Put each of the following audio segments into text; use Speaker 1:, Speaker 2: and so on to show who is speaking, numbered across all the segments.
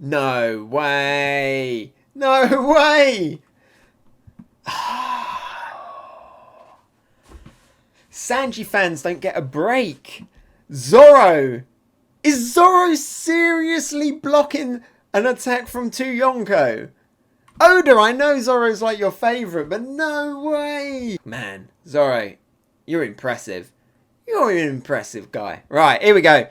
Speaker 1: No way! No way! Sanji fans don't get a break. Zoro! Is Zoro seriously blocking an attack from 2 Yonko? Oda, I know Zoro's like your favourite, but no way! Man, Zoro, you're impressive. You're an impressive guy. Right, here we go.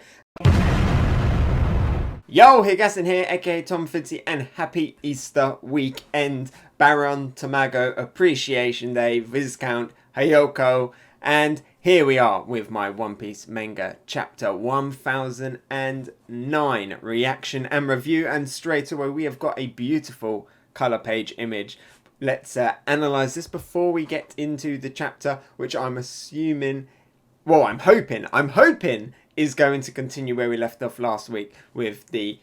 Speaker 1: Yo, Hegassen here, aka Tom Fitzy, and happy Easter weekend. Baron Tamago Appreciation Day, Viscount, Hayoko, and here we are with my One Piece Manga Chapter 1009 reaction and review, and straight away we have got a beautiful colour page image. Let's analyse this before we get into the chapter, which I'm assuming, well, I'm hoping is going to continue where we left off last week with the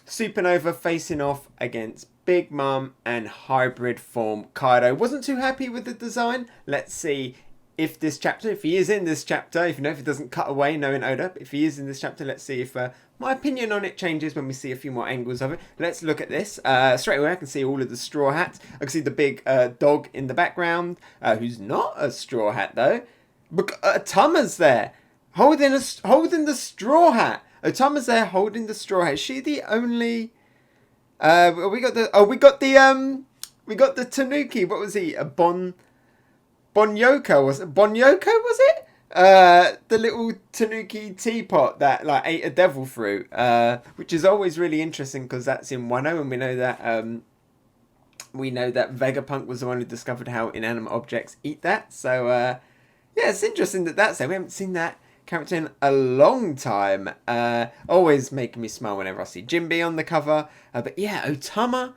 Speaker 1: Supernova facing off against Big Mom and hybrid form Kaido. Wasn't too happy with the design. Let's see if this chapter, if he is in this chapter, if it doesn't cut away knowing Oda, if he is in this chapter, let's see if my opinion on it changes when we see a few more angles of it. Let's look at this. Straight away I can see all of the straw hats. I can see the big dog in the background, who's not a straw hat though. Tama's there. Holding the straw hat. Otama's there holding the straw hat. Is she the only? We got the Tanuki. What was he? A Bonyoko was it? Bonyoko was it? The little Tanuki teapot that like ate a devil fruit. Which is always really interesting because that's in Wano, and we know that Vegapunk was the one who discovered how inanimate objects eat that. So yeah, it's interesting that's there. We haven't seen that character in a long time. Always making me smile whenever I see Jinbe on the cover. But yeah, Otama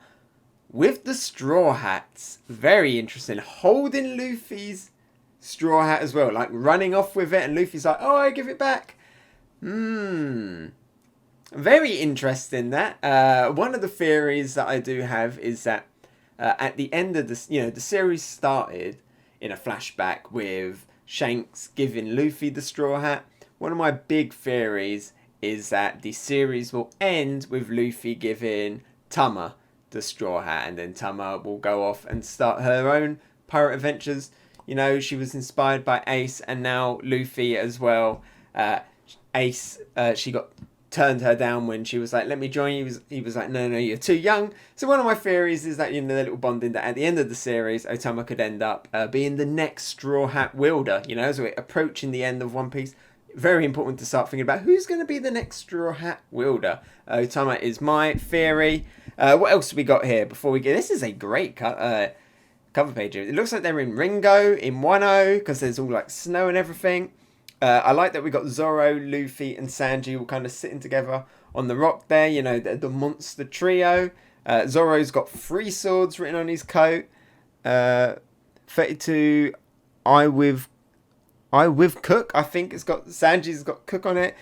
Speaker 1: with the straw hats. Very interesting. Holding Luffy's straw hat as well. Like running off with it. And Luffy's like, oh, I give it back. Very interesting that. One of the theories that I do have is that at the end of this, the series started in a flashback with Shanks giving Luffy the straw hat. One of my big theories is that the series will end with Luffy giving Tama the straw hat, and then Tama will go off and start her own pirate adventures. She was inspired by Ace, and now Luffy as well. Ace, she turned her down when she was like, let me join you. He was like, no, you're too young. So one of my theories is that, the little bonding, that at the end of the series, Otama could end up being the next Straw Hat wielder, as we're approaching the end of One Piece. Very important to start thinking about who's going to be the next Straw Hat wielder. Otama is my theory. What else have we got here before we get... This is a great cover page. It looks like they're in Ringo, in Wano, because there's all like snow and everything. I like that we got Zoro, Luffy, and Sanji all kind of sitting together on the rock there. The monster trio. Zoro's got 3 swords written on his coat. 32, I with Cook. I think it's got Sanji's got Cook on it.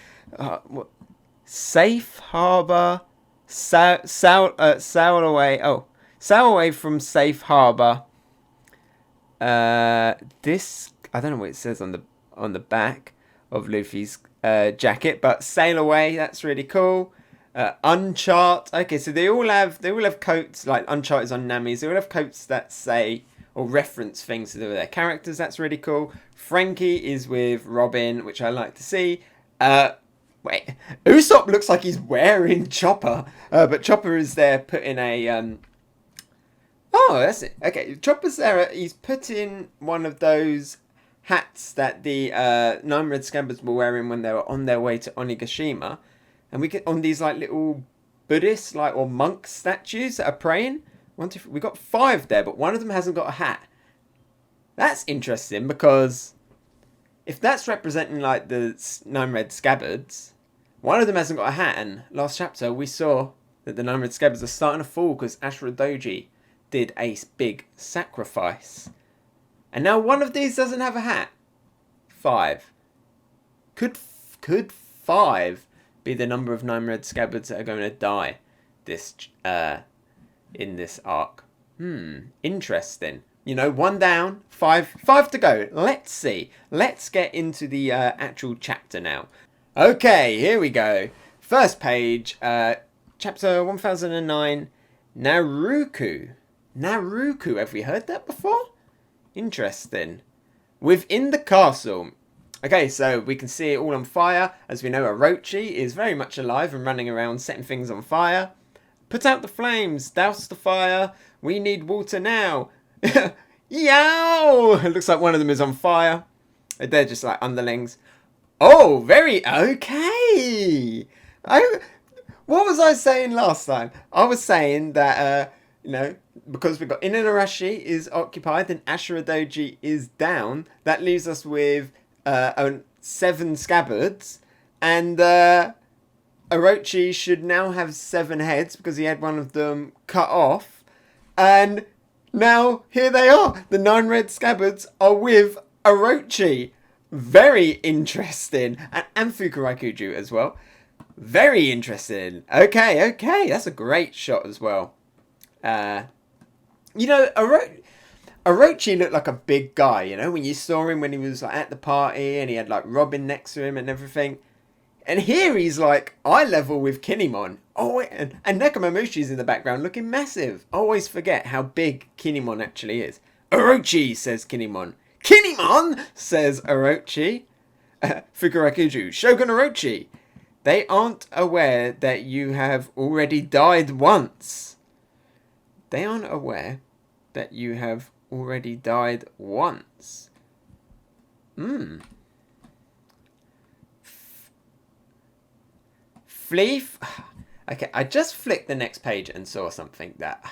Speaker 1: Safe harbor, sail away. Oh, sail away from safe harbor. This, I don't know what it says on the back of Luffy's jacket, but sail away, that's really cool. Unchart, okay, so they all have coats, like Unchart is on Nami's. They all have coats that say or reference things to do with their characters. That's really cool. Frankie is with Robin, which I like to see. Wait, Usopp looks like he's wearing Chopper, but Chopper is there putting a oh, that's it. Okay, Chopper's there. He's putting one of those hats that the 9 Red Scabbards were wearing when they were on their way to Onigashima, and we get on these like little Buddhist or monk statues that are praying. We got 5 there, but one of them hasn't got a hat. That's interesting, because if that's representing like the 9 Red Scabbards, one of them hasn't got a hat. And last chapter we saw that the 9 Red Scabbards are starting to fall because Ashura Doji did a big sacrifice. And now one of these doesn't have a hat. 5. Could 5 be the number of 9 Red Scabbards that are going to die this in this arc? Interesting. 1 down, 5 to go. Let's see. Let's get into the actual chapter now. Okay, here we go. First page. chapter 1009, NARAKU. NARAKU, have we heard that before? Interesting. Within the castle. Okay, so we can see it all on fire. As we know, Orochi is very much alive and running around setting things on fire. Put out the flames, douse the fire. We need water now. Yow! It looks like one of them is on fire. They're just like underlings. Oh, very okay. What was I saying last time? I was saying that, because we've got Inuyarashi is occupied and Ashura Doji is down, that leaves us with 7 Scabbards. And Orochi should now have 7 heads because he had one of them cut off. And now here they are. The 9 red Scabbards are with Orochi. Very interesting. And Fukuraikuju as well. Very interesting. Okay. That's a great shot as well. Orochi looked like a big guy, when you saw him when he was like, at the party and he had like Robin next to him and everything. And here he's like eye level with Kinemon. Oh, and Nekomamushi's in the background looking massive. I always forget how big Kinemon actually is. Orochi, says Kinemon. Kinemon, says Orochi. Fukuraikuju, Shogun Orochi. They aren't aware that you have already died once. They aren't aware that you have already died once. Flee. Okay, I just flicked the next page and saw something that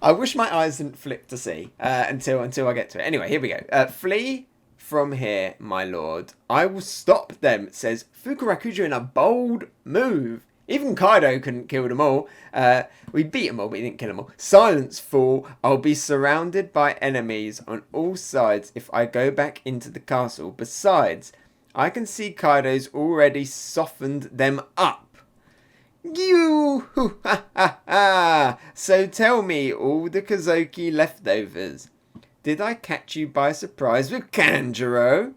Speaker 1: I wish my eyes didn't flick to see until I get to it. Anyway, here we go. Flee from here, my lord. I will stop them, says Fukuraikuju in a bold move. Even Kaido couldn't kill them all. We beat them all, but he didn't kill them all. Silence, fool. I'll be surrounded by enemies on all sides if I go back into the castle. Besides, I can see Kaido's already softened them up. You! Ha ha ha! So tell me all the Kozoki leftovers. Did I catch you by surprise with Kanjuro?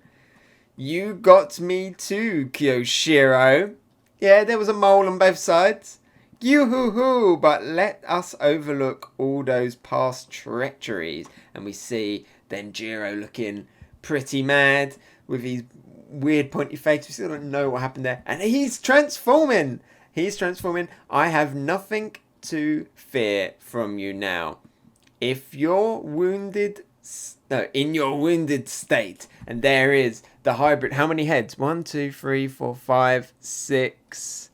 Speaker 1: You got me too, Kyoshiro. Yeah, there was a mole on both sides. Yoo-hoo-hoo! But let us overlook all those past treacheries. And we see Denjiro looking pretty mad with his weird pointy face. We still don't know what happened there. And he's transforming! I have nothing to fear from you now. If you're wounded... No, in your wounded state. And there is the hybrid. How many heads? 1, 2, 3, 4, 5, 6...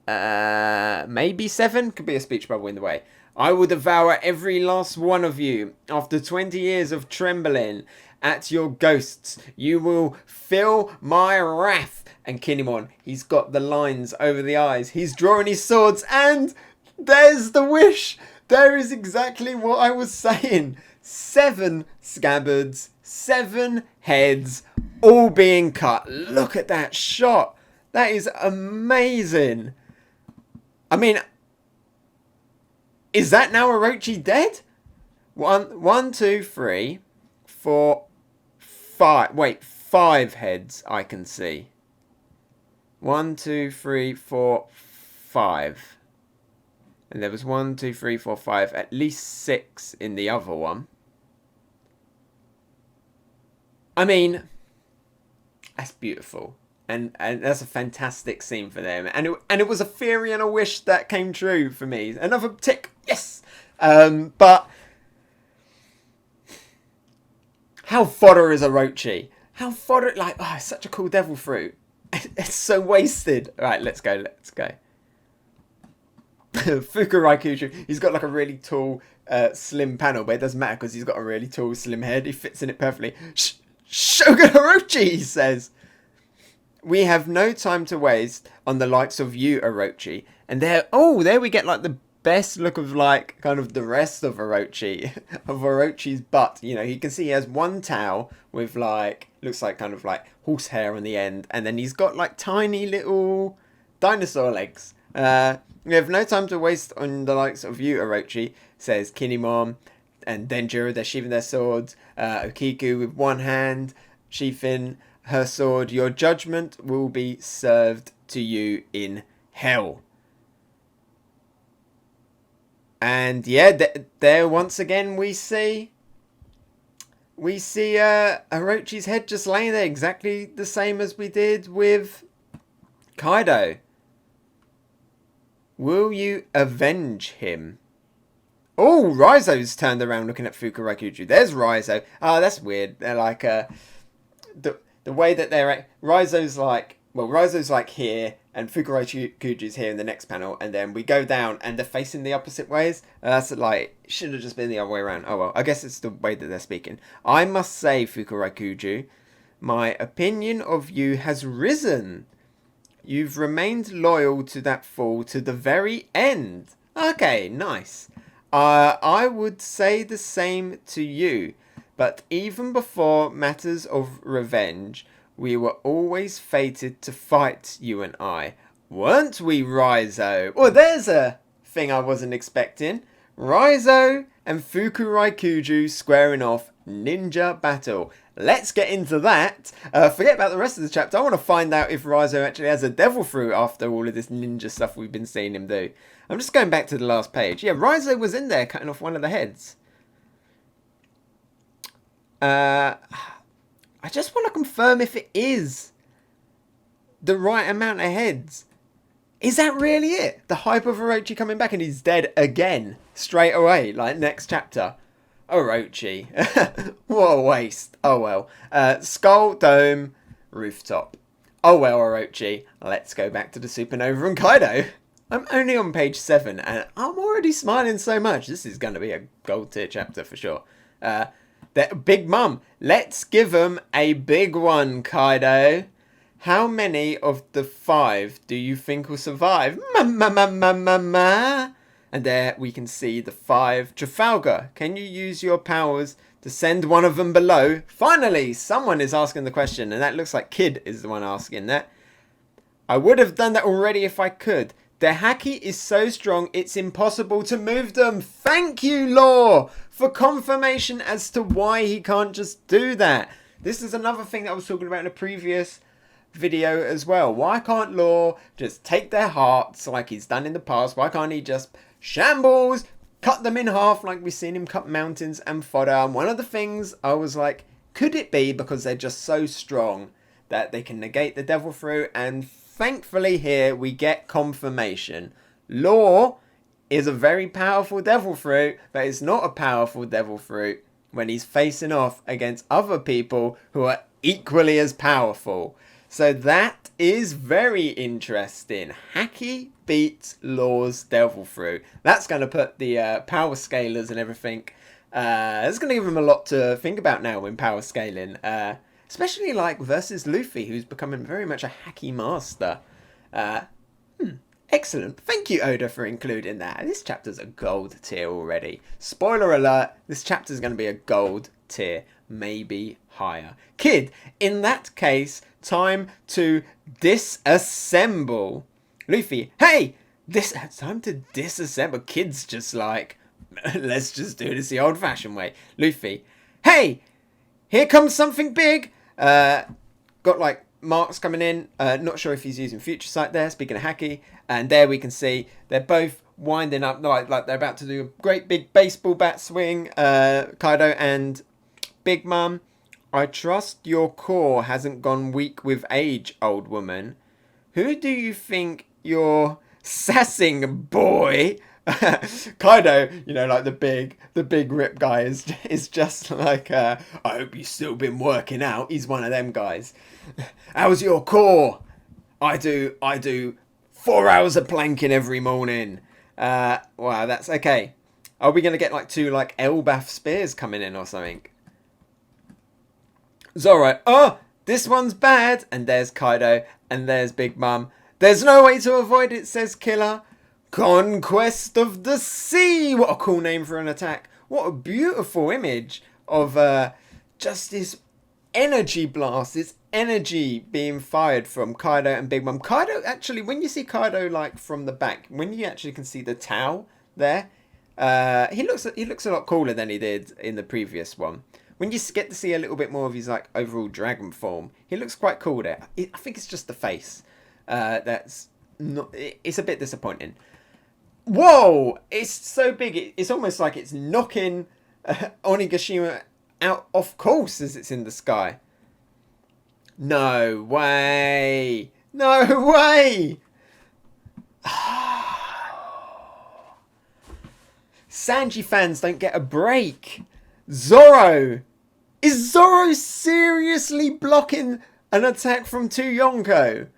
Speaker 1: maybe 7? Could be a speech bubble in the way. I will devour every last one of you. After 20 years of trembling at your ghosts, you will feel my wrath. And Kinemon, he's got the lines over the eyes. He's drawing his swords and there's the wish. There is exactly what I was saying. 7 Scabbards, 7 heads, all being cut. Look at that shot. That is amazing. I mean, is that now Orochi dead? 1, 2, 3, 4, 5. Wait, 5 heads I can see. 1, 2, 3, 4, 5. And there was 1, 2, 3, 4, 5. At least 6 in the other one. I mean, that's beautiful. And that's a fantastic scene for them. And it was a theory and a wish that came true for me. Another tick. Yes. But how fodder is Orochi? How fodder, like, oh, it's such a cool devil fruit. It's so wasted. All right, let's go. Fukuraikuju, he's got like a really tall, slim panel, but it doesn't matter because he's got a really tall, slim head. He fits in it perfectly. Shogun Orochi, he says. We have no time to waste on the likes of you, Orochi. And there we get like the best look of like kind of the rest of Orochi, of Orochi's butt. You can see he has one towel with like, looks like kind of like horsehair on the end. And then he's got like tiny little dinosaur legs. We have no time to waste on the likes of you, Orochi, says Kinemon. And Denjiro, they're sheathing their swords. Okiku with one hand, sheathing her sword. Your judgment will be served to you in hell. And yeah, there once again we see Orochi's head just laying there, exactly the same as we did with Kaido. Will you avenge him? Oh, Raizo's turned around looking at Fukuraikuju. There's Raizo. Oh, that's weird. They're like the way that they're at, Raizo's like here, and Fukuraikuju's here in the next panel, and then we go down and they're facing the opposite ways. That's like, should have just been the other way around. Oh well, I guess it's the way that they're speaking. I must say, Fukuraikuju, my opinion of you has risen. You've remained loyal to that fool to the very end. Okay, nice. I would say the same to you, but even before matters of revenge, we were always fated to fight, you and I. Weren't we, Raizo? Well, there's a thing I wasn't expecting. Raizo and Fukuraikuju squaring off ninja battle. Let's get into that. Forget about the rest of the chapter. I want to find out if Raizo actually has a devil fruit after all of this ninja stuff we've been seeing him do. I'm just going back to the last page. Yeah, Raizo was in there cutting off one of the heads. I just want to confirm if it is the right amount of heads. Is that really it? The hype of Orochi coming back and he's dead again straight away, like next chapter. Orochi. What a waste. Oh well. Skull, dome, rooftop. Oh well, Orochi. Let's go back to the Supernova and Kaido. I'm only on page 7 and I'm already smiling so much. This is going to be a gold tier chapter for sure. Big Mom. Let's give him a big one, Kaido. How many of the 5 do you think will survive? And there we can see the 5. Trafalgar, can you use your powers to send one of them below? Finally, someone is asking the question, and that looks like Kid is the one asking that. I would have done that already if I could. Their haki is so strong, it's impossible to move them. Thank you, Law, for confirmation as to why he can't just do that. This is another thing that I was talking about in a previous video as well. Why can't Law just take their hearts like he's done in the past? Why can't he just shambles, cut them in half like we've seen him cut mountains and fodder? And one of the things I was like, could it be because they're just so strong that they can negate the devil fruit? And thankfully here we get confirmation. Law is a very powerful devil fruit, but it's not a powerful devil fruit when he's facing off against other people who are equally as powerful. So that is very interesting. Haki beats Law's devil fruit. That's going to put the power scalers and everything. It's going to give him a lot to think about now when power scaling. Especially like versus Luffy, who's becoming very much a haki master. Excellent. Thank you, Oda, for including that. This chapter's a gold tier already. Spoiler alert, this chapter's going to be a gold tier. Maybe higher. Kid, in that case, time to disassemble. Luffy, hey! It's time to disassemble. Kid's just like, let's just do this the old-fashioned way. Luffy, hey! Here comes something big! Got like marks coming in. Not sure if he's using Future Sight there, speaking of haki. And there we can see they're both winding up like they're about to do a great big baseball bat swing. Kaido and Big Mom. I trust your core hasn't gone weak with age, old woman. Who do you think you're sassing, boy? Kaido, you know, like the big rip guy is just like, I hope you've still been working out. He's one of them guys. How's your core? I do 4 hours of planking every morning. Wow, that's okay. Are we going to get like 2 like Elbath spears coming in or something? Zoro, oh, this one's bad. And there's Kaido, and there's Big Mom. There's no way to avoid it, says Killer. Conquest of the Sea. What a cool name for an attack. What a beautiful image of just this energy blast, this energy being fired from Kaido and Big Mom. Kaido, actually, when you see Kaido like from the back, when you actually can see the Tau there, he looks a lot cooler than he did in the previous one. When you get to see a little bit more of his like overall dragon form, he looks quite cool there. I think it's just the face that's not. It's a bit disappointing. Whoa! It's so big. It's almost like it's knocking Onigashima out off course as it's in the sky. No way! No way! Sanji fans don't get a break. Zoro! Is Zoro seriously blocking an attack from 2 Yonko?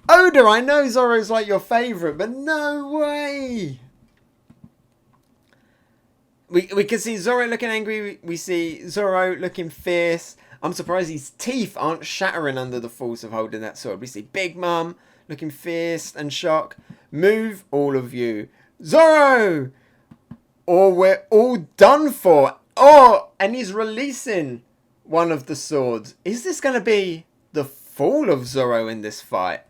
Speaker 1: Oda, I know Zoro's like your favourite, but no way! We can see Zoro looking angry. We see Zoro looking fierce. I'm surprised his teeth aren't shattering under the force of holding that sword. We see Big Mom looking fierce and shocked. Move, all of you. Zoro! Or we're all done for. Oh, and he's releasing one of the swords. Is this going to be the fall of Zoro in this fight?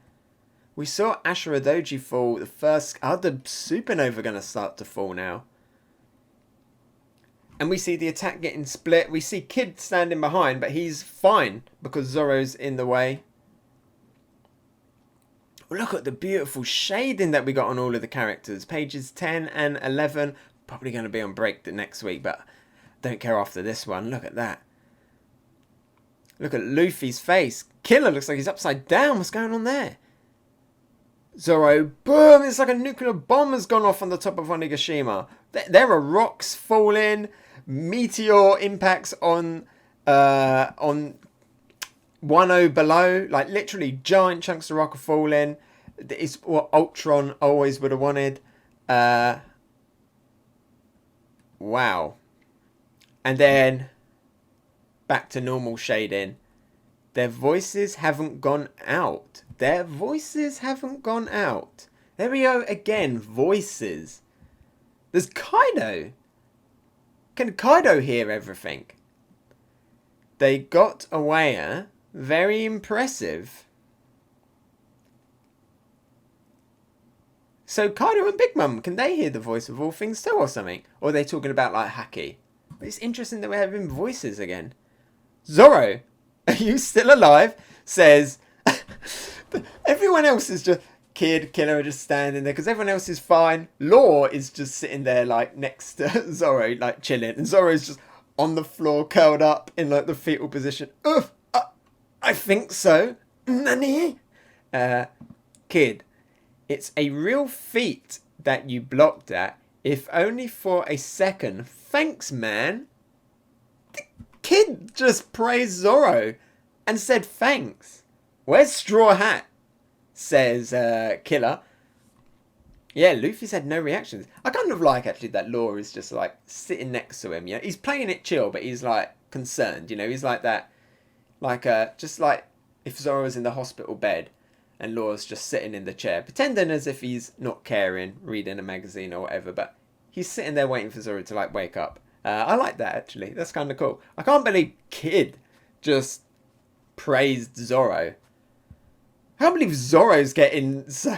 Speaker 1: We saw Ashura Doji fall. The first... Are the Supernova going to start to fall now? And we see the attack getting split. We see Kid standing behind, but he's fine because Zoro's in the way. Look at the beautiful shading that we got on all of the characters. Pages 10 and 11. Probably going to be on break the next week, but don't care after this one. Look at that. Look at Luffy's face. Killer looks like he's upside down. What's going on there? Zoro, boom! It's like a nuclear bomb has gone off on the top of Onigashima. There are rocks falling, meteor impacts on Wano below. Like literally, giant chunks of rock are falling. It's what Ultron always would have wanted. Wow. And then back to normal shading. Their voices haven't gone out. Their voices haven't gone out. There we go again. Voices. There's Kaido. Can Kaido hear everything? They got away, huh? Very impressive. So Kaido and Big Mom, can they hear the voice of all things too or something? Or are they talking about like Haki? But it's interesting that we're having voices again. Zoro, are you still alive? Says... Everyone else is just... Kid, Killer are just standing there because everyone else is fine. Law is just sitting there like next to Zoro, like chilling. And Zoro's just on the floor, curled up in like the fetal position. Ugh, I think so. Nani? Kid, it's a real feat that you blocked that, if only for a second. Thanks, man. The kid just praised Zoro and said thanks. Where's Straw Hat? Says Killer. Yeah, Luffy's had no reactions. I kind of like actually that Law is just like sitting next to him. You know, he's playing it chill, but he's like concerned. You know, he's like that, like just like if Zoro's in the hospital bed and Law's just sitting in the chair, pretending as if he's not caring, reading a magazine or whatever. But he's sitting there waiting for Zoro to like wake up. I like that actually. That's kind of cool. I can't believe Kid just praised Zoro. I can't believe Zoro's getting so...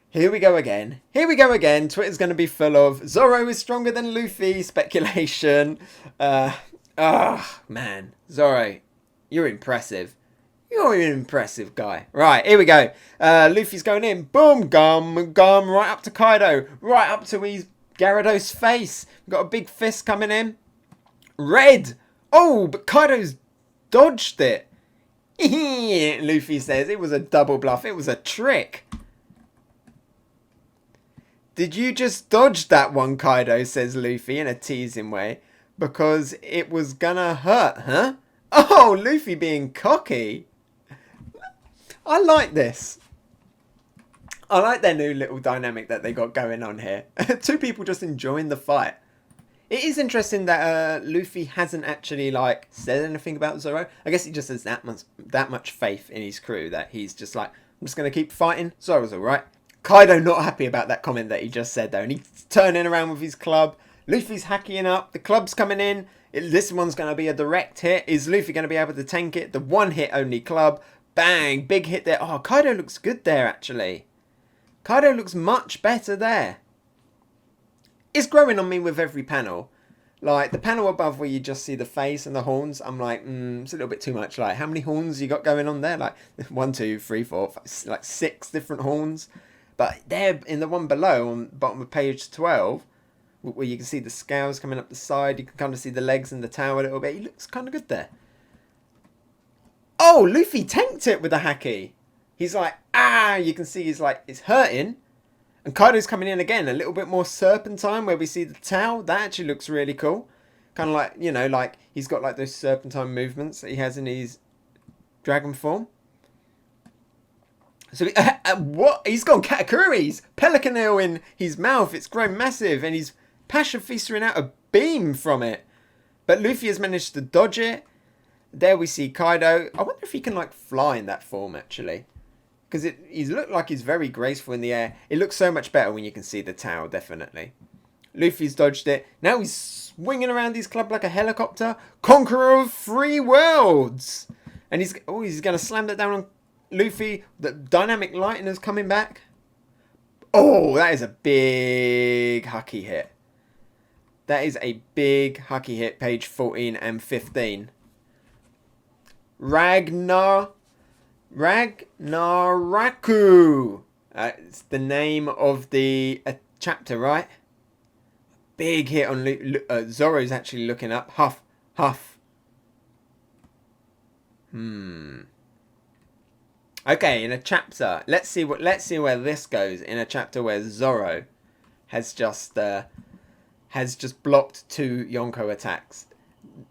Speaker 1: Here we go again. Here we go again. Twitter's going to be full of Zoro is stronger than Luffy speculation. Man. Zoro, you're impressive. You're an impressive guy. Right, here we go. Luffy's going in. Boom, gum, right up to Kaido. Right up to his Gyarados face. We've got a big fist coming in. Red. Oh, but Kaido's dodged it. Luffy says it was a double bluff. It was a trick. Did you just dodge that one, Kaido? Says Luffy in a teasing way. Because it was gonna hurt, huh? Oh, Luffy being cocky. I like this. I like their new little dynamic that they got going on here. Two people just enjoying the fight. It is interesting that Luffy hasn't actually like said anything about Zoro. I guess he just has that much faith in his crew that he's just like, I'm just going to keep fighting. Zoro's alright. Kaido not happy about that comment that he just said though. And he's turning around with his club. Luffy's hacking up. The club's coming in. This one's going to be a direct hit. Is Luffy going to be able to tank it? The one hit only club. Bang. Big hit there. Oh, Kaido looks good there actually. Kaido looks much better there. It's growing on me with every panel. Like, the panel above where you just see the face and the horns, I'm like, it's a little bit too much. Like, how many horns you got going on there? Like, 1, 2, 3, 4, 5, like 6 different horns. But there, in the one below, on the bottom of page 12, where you can see the scales coming up the side, you can kind of see the legs and the tail a little bit. He looks kind of good there. Oh, Luffy tanked it with a haki. He's like, ah, you can see he's like, it's hurting. And Kaido's coming in again, a little bit more serpentine where we see the tail. That actually looks really cool. Kind of like, you know, like he's got like those serpentine movements that he has in his dragon form. So, what? He's got Katakuri's pelican eel in his mouth. It's grown massive and he's passion feasting out a beam from it. But Luffy has managed to dodge it. There we see Kaido. I wonder if he can like fly in that form actually. Because he's looked like he's very graceful in the air. It looks so much better when you can see the tail, definitely. Luffy's dodged it. Now he's swinging around his club like a helicopter. Conqueror of 3 worlds. And he's going to slam that down on Luffy. The dynamic lightning is coming back. Oh, that is a big haki hit. That is a big haki hit. Page 14 and 15. NARAKU. It's the name of the chapter, right? Big hit on Zoro's actually looking up. Huff, huff. Okay, in a chapter. Let's see where this goes. In a chapter where Zoro has just blocked 2 Yonko attacks.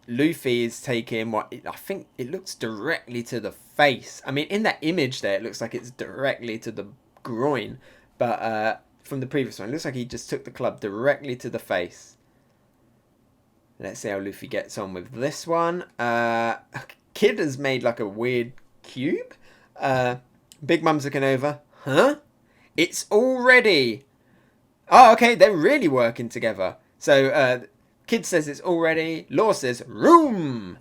Speaker 1: Luffy is taking what I think it looks directly to the face. I mean, in that image there, it looks like it's directly to the groin. But from the previous one, it looks like he just took the club directly to the face. Let's see how Luffy gets on with this one. Kid has made like a weird cube. Big Mom's looking over. Huh? It's already. Oh, okay. They're really working together. So, Kid says it's already. Law says, room!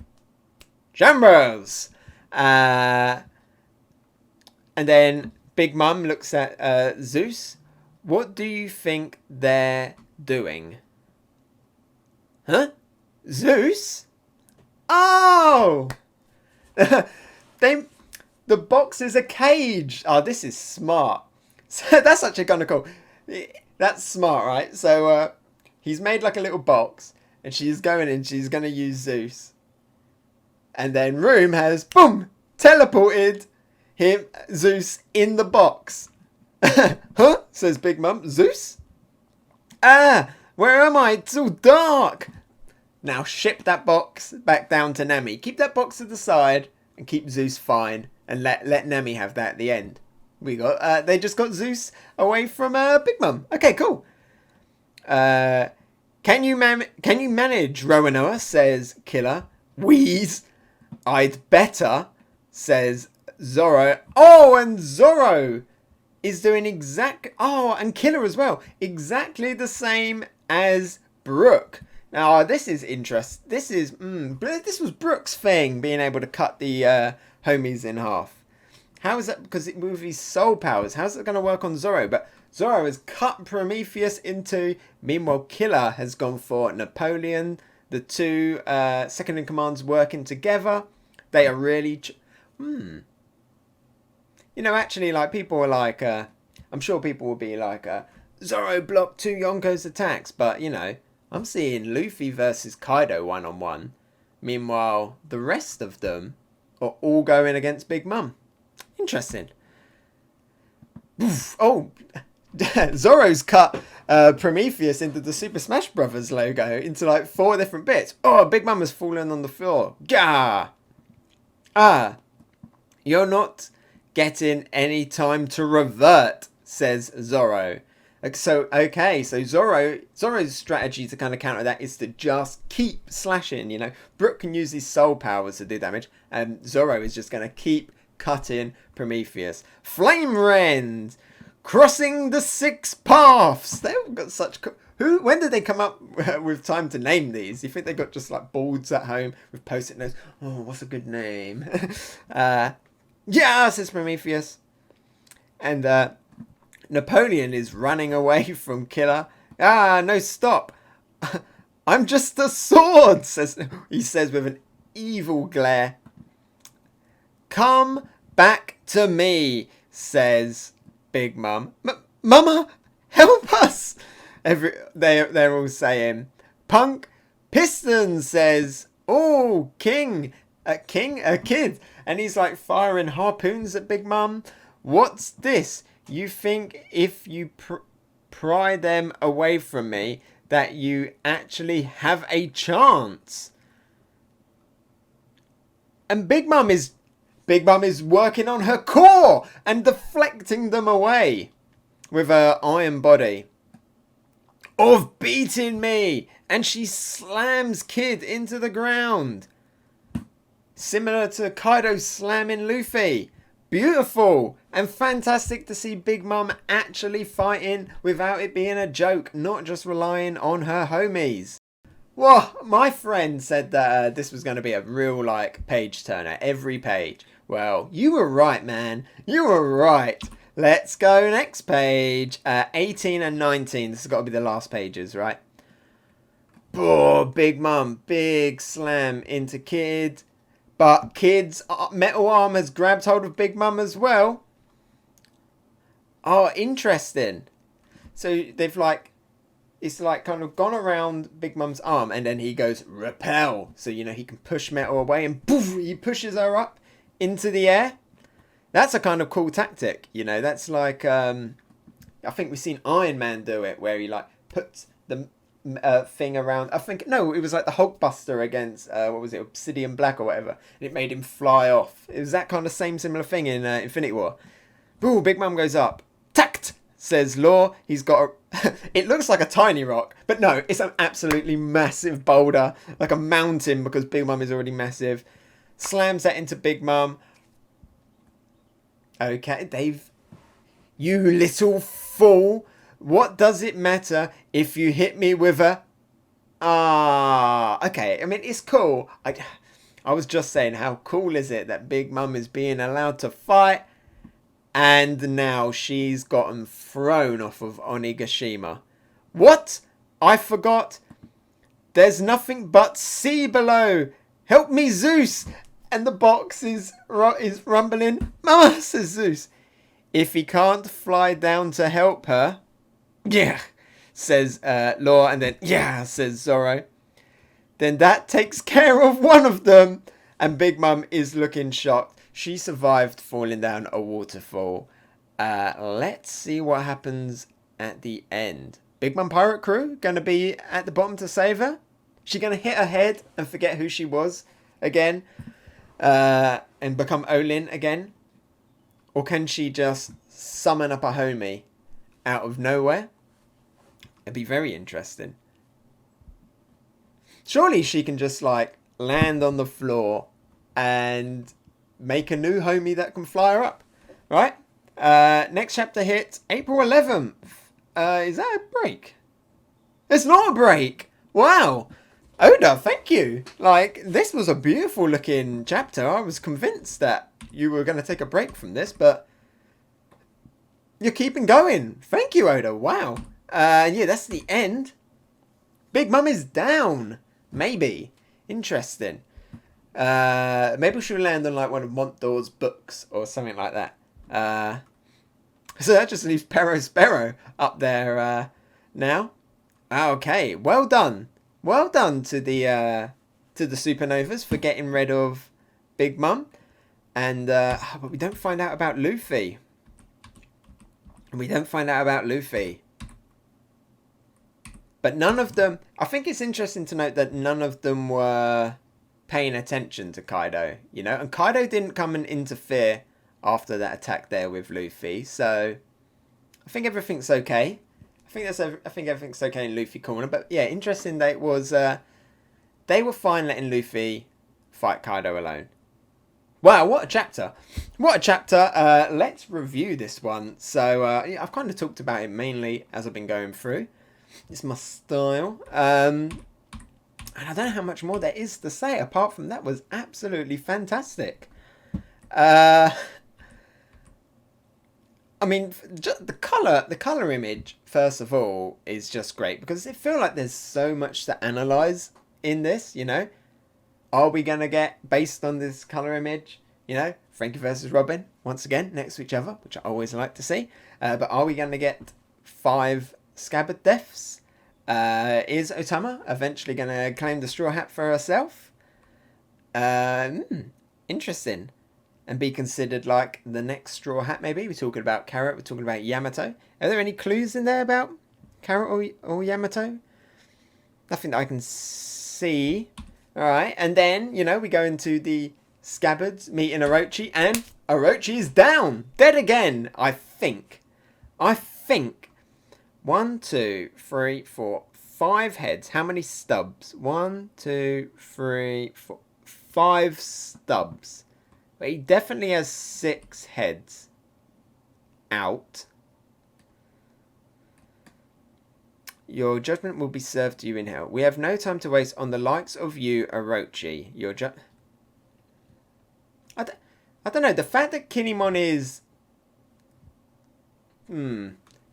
Speaker 1: Chambers! And then Big Mom looks at Zeus. What do you think they're doing? Huh? Zeus? Oh! The box is a cage. Oh, this is smart. So that's actually kind of cool. That's smart, right? So, he's made like a little box, and she's going in. She's going to use Zeus. And then Room has, boom, teleported Zeus, in the box. Huh? Says Big Mom. Zeus? Ah, where am I? It's all dark. Now ship that box back down to Nami. Keep that box to the side and keep Zeus fine. And let Nami have that at the end. They just got Zeus away from Big Mom. Okay, cool. Can you manage, Roanoa? Says Killer. Wheeze. I'd better, says Zoro. Oh, and Zoro is doing and Killer as well. Exactly the same as Brook. Now, this is interesting. This was Brook's thing, being able to cut the homies in half. How is that? Because with his soul powers, how's it going to work on Zoro? But Zoro has cut Prometheus in 2. Meanwhile, Killer has gone for Napoleon. The 2 second in commands working together. They are really... You know, actually, like, people are like... I'm sure people will be like, Zoro blocked 2 Yonko's attacks. But, you know, I'm seeing Luffy versus Kaido one-on-one. Meanwhile, the rest of them are all going against Big Mom. Interesting. Oh, Zoro's cut Prometheus into the Super Smash Brothers logo into like 4 different bits. Oh, Big Mom has fallen on the floor. Gah! Ah, you're not getting any time to revert, says Zoro. So Zoro's strategy to kind of counter that is to just keep slashing, you know. Brook can use his soul powers to do damage, and Zoro is just going to keep cutting Prometheus. Flame Rend! Crossing the 6 paths! They've got such... When did they come up with time to name these? You think they got just like boards at home with post-it notes? Oh, what's a good name? Yeah, says Prometheus. And Napoleon is running away from Killer. Ah, no, stop. I'm just a sword, he says with an evil glare. Come back to me, says Big Mom. Mama, help us! They're all saying. Punk Piston says, oh, King, a kid. And he's like firing harpoons at Big Mom. What's this? You think if you pry them away from me that you actually have a chance? And Big Mom is working on her core and deflecting them away with her iron body. Of beating me! And she slams Kid into the ground. Similar to Kaido slamming Luffy. Beautiful and fantastic to see Big Mom actually fighting without it being a joke, not just relying on her homies. Well, my friend said that this was going to be a real like page turner every page. Well, you were right, man. You were right. Let's go next page. 18 and 19. This has got to be the last pages, right? Oh, Big Mom. Big slam into Kid. But Kid's metal arm has grabbed hold of Big Mom as well. Oh, interesting. So they've like... It's like kind of gone around Big Mom's arm and then he goes repel. So, you know, he can push metal away and poof, he pushes her up into the air. That's a kind of cool tactic, you know. That's like, I think we've seen Iron Man do it, where he like puts the thing around. I think no, it was like the Hulkbuster against what was it, Obsidian Black or whatever, and it made him fly off. It was that kind of similar thing in Infinity War. Boo! Big Mom goes up. Tact, says Law. He's got a. It looks like a tiny rock, but no, it's an absolutely massive boulder, like a mountain, because Big Mom is already massive. Slams that into Big Mom. Okay, Dave. You little fool. What does it matter if you hit me with a... okay. I mean, it's cool. I was just saying, how cool is it that Big Mom is being allowed to fight? And now she's gotten thrown off of Onigashima. What? I forgot. There's nothing but sea below. Help me, Zeus. And the box is rumbling. Mama, says Zeus. If he can't fly down to help her. Yeah, says Law. And then, yeah, says Zoro. Then that takes care of one of them. And Big Mom is looking shocked. She survived falling down a waterfall. Let's see what happens at the end. Big Mom Pirate Crew going to be at the bottom to save her? She going to hit her head and forget who she was again? And become Olin again? Or can she just summon up a homie out of nowhere? It'd be very interesting. Surely she can just like land on the floor and make a new homie that can fly her up. Right? Next chapter hits April 11th. Is that a break? It's not a break. Wow. Oda, thank you. Like, this was a beautiful looking chapter. I was convinced that you were going to take a break from this, but you're keeping going. Thank you, Oda. Wow. Yeah, that's the end. Big Mom is down. Maybe. Interesting. Maybe we should land on like one of Montdore's books or something like that. So that just leaves Pero Sparrow up there now. Okay, well done. Well done to the Supernovas for getting rid of Big Mom. And but we don't find out about Luffy. We don't find out about Luffy. But none of them... I think it's interesting to note that none of them were paying attention to Kaido, you know? And Kaido didn't come and interfere after that attack there with Luffy. So I think everything's okay. I think everything's okay in Luffy corner. But yeah, interesting that it was... they were fine letting Luffy fight Kaido alone. Wow, what a chapter. What a chapter. Let's review this one. So yeah, I've kind of talked about it mainly as I've been going through. It's my style. And I don't know how much more there is to say. Apart from that was absolutely fantastic. I mean, just the color image, first of all, is just great. Because it feels like there's so much to analyze in this, you know. Are we going to get, based on this color image, you know, Frankie versus Robin, once again, next to each other, which I always like to see. But are we going to get 5 Scabbard deaths? Is Otama eventually going to claim the Straw Hat for herself? Interesting. And be considered like the next Straw Hat, maybe? We're talking about Carrot, we're talking about Yamato. Are there any clues in there about Carrot or Yamato? Nothing that I can see. Alright, and then, you know, we go into the Scabbards meeting Orochi, and Orochi is down! Dead again, I think. 1, 2, 3, 4, 5 heads. How many stubs? 1, 2, 3, 4, 5 stubs. But he definitely has 6 heads out. Your judgment will be served to you in hell. We have no time to waste on the likes of you, Orochi. I don't know. The fact that Kinemon is...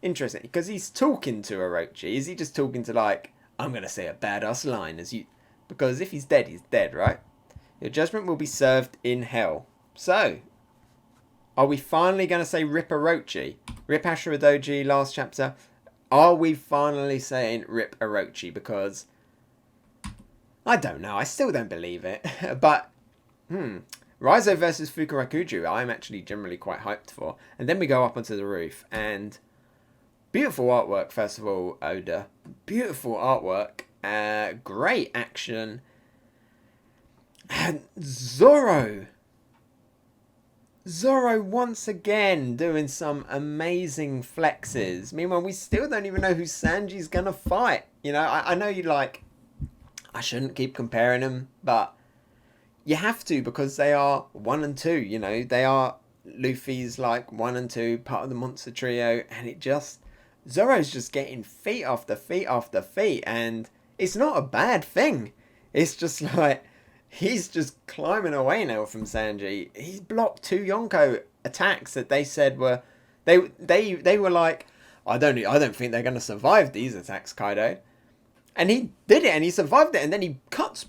Speaker 1: interesting. Because he's talking to Orochi. Is he just talking to, like, I'm going to say a badass line as you... Because if he's dead, right? Your judgment will be served in hell. So, are we finally going to say Rip Orochi? Rip Ashuradoji last chapter. Are we finally saying Rip Orochi? Because I don't know. I still don't believe it. But, Raizo versus Fukurakuju, I'm actually generally quite hyped for. And then we go up onto the roof. And beautiful artwork, first of all, Oda. Beautiful artwork. Great action. And Zoro once again doing some amazing flexes. Meanwhile, we still don't even know who Sanji's gonna fight. You know, I know you like... I shouldn't keep comparing them, but you have to because they are 1 and 2, you know. They are Luffy's like 1 and 2, part of the monster trio, and it just... Zoro's just getting feat after feat after feat, and it's not a bad thing. It's just like... He's just climbing away now from Sanji. He's blocked 2 Yonko attacks that they said were... They were like, I don't think they're going to survive these attacks, Kaido. And he did it, and he survived it, and then he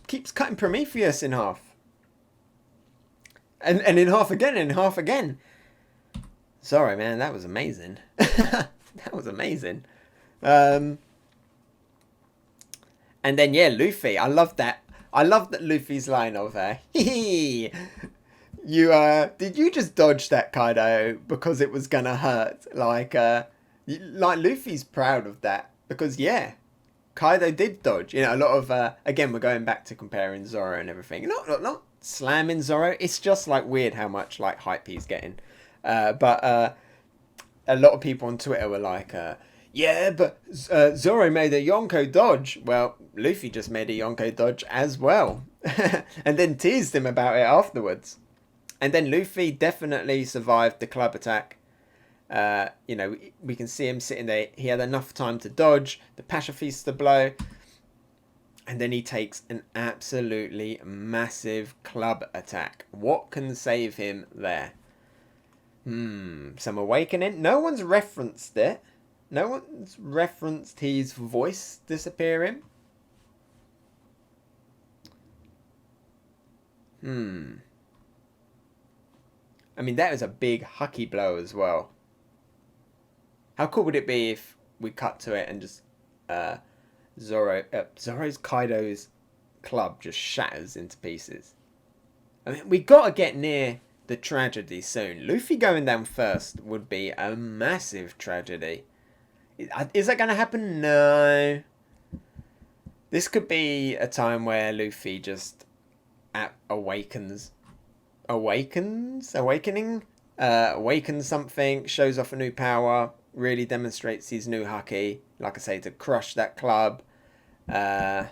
Speaker 1: keeps cutting Prometheus in half. And in half again, and in half again. Sorry, man, that was amazing. That was amazing. And then, yeah, Luffy. I love that. I love that Luffy's line of, did you just dodge that, Kaido, because it was gonna hurt? Like Luffy's proud of that, because, yeah, Kaido did dodge. You know, a lot of, again, we're going back to comparing Zoro and everything. Not slamming Zoro, it's just, like, weird how much, like, hype he's getting. But a lot of people on Twitter were like, yeah, but Zoro made a Yonko dodge. Well, Luffy just made a Yonko dodge as well. And then teased him about it afterwards. And then Luffy definitely survived the club attack. You know, we can see him sitting there. He had enough time to dodge the Pacifista blow. And then he takes an absolutely massive club attack. What can save him there? Some awakening. No one's referenced it. No one's referenced his voice disappearing. I mean, that was a big hucky blow as well. How cool would it be if we cut to it and just Zoro's Kaido's club just shatters into pieces? I mean, we got to get near the tragedy soon. Luffy going down first would be a massive tragedy. Is that going to happen? No. This could be a time where Luffy just awakens something, shows off a new power, really demonstrates his new haki, like I say, to crush that club. Yeah,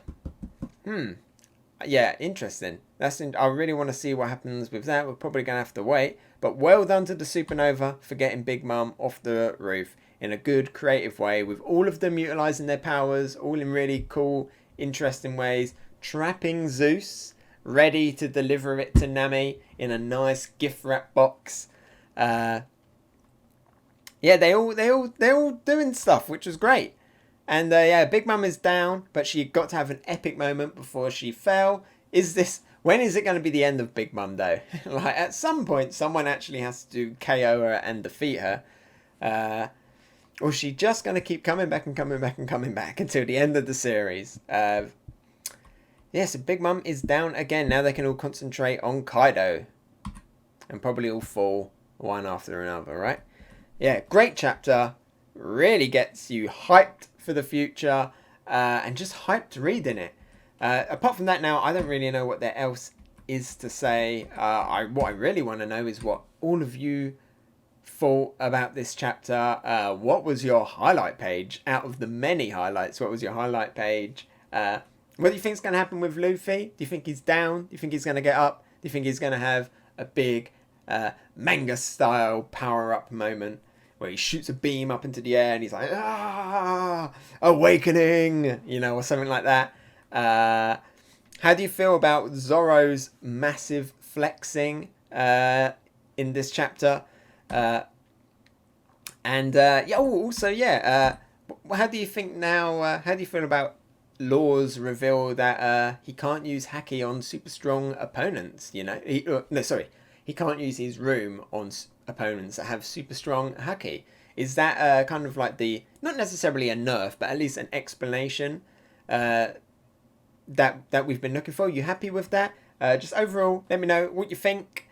Speaker 1: interesting. I really want to see what happens with that. We're probably going to have to wait. But well done to the Supernova for getting Big Mom off the roof in a good, creative way, with all of them utilising their powers, all in really cool, interesting ways, trapping Zeus, ready to deliver it to Nami in a nice gift wrap box. Yeah, they're all doing stuff, which was great. And yeah, Big Mom is down, but she got to have an epic moment before she fell. When is it going to be the end of Big Mom, though? Like, at some point, someone actually has to KO her and defeat her. Or is she just going to keep coming back and coming back and coming back until the end of the series? So Big Mom is down again. Now they can all concentrate on Kaido. And probably all fall one after another, right? Yeah, great chapter. Really gets you hyped for the future. And just hyped reading it. Apart from that now, I don't really know what there else is to say. What I really want to know is what all of you thought about this chapter. What was your highlight page? Out of the many highlights, what was your highlight page? What do you think is going to happen with Luffy? Do you think he's down? Do you think he's going to get up? Do you think he's going to have a big manga-style power-up moment where he shoots a beam up into the air and he's like, awakening, you know, or something like that? How do you feel about Zoro's massive flexing in this chapter? How do you think now, how do you feel about Law's reveal that he can't use Haki on super strong opponents, you know? He can't use his room on opponents that have super strong Haki. Is that kind of like not necessarily a nerf, but at least an explanation that we've been looking for? You happy with that? Just overall, let me know what you think.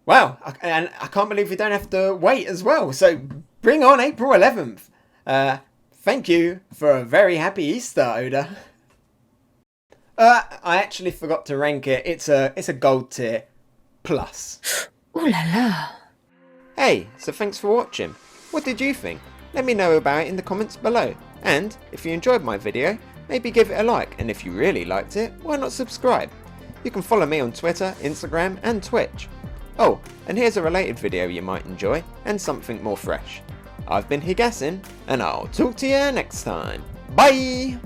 Speaker 1: Wow, and I can't believe we don't have to wait as well. So bring on April 11th. Thank you for a very happy Easter, Oda. I actually forgot to rank it. It's a gold tier plus.
Speaker 2: Ooh la la.
Speaker 1: Hey, so thanks for watching. What did you think? Let me know about it in the comments below. And if you enjoyed my video, maybe give it a like. And if you really liked it, why not subscribe? You can follow me on Twitter, Instagram and Twitch. Oh, and here's a related video you might enjoy, and something more fresh. I've been Hegassen, and I'll talk to you next time. Bye!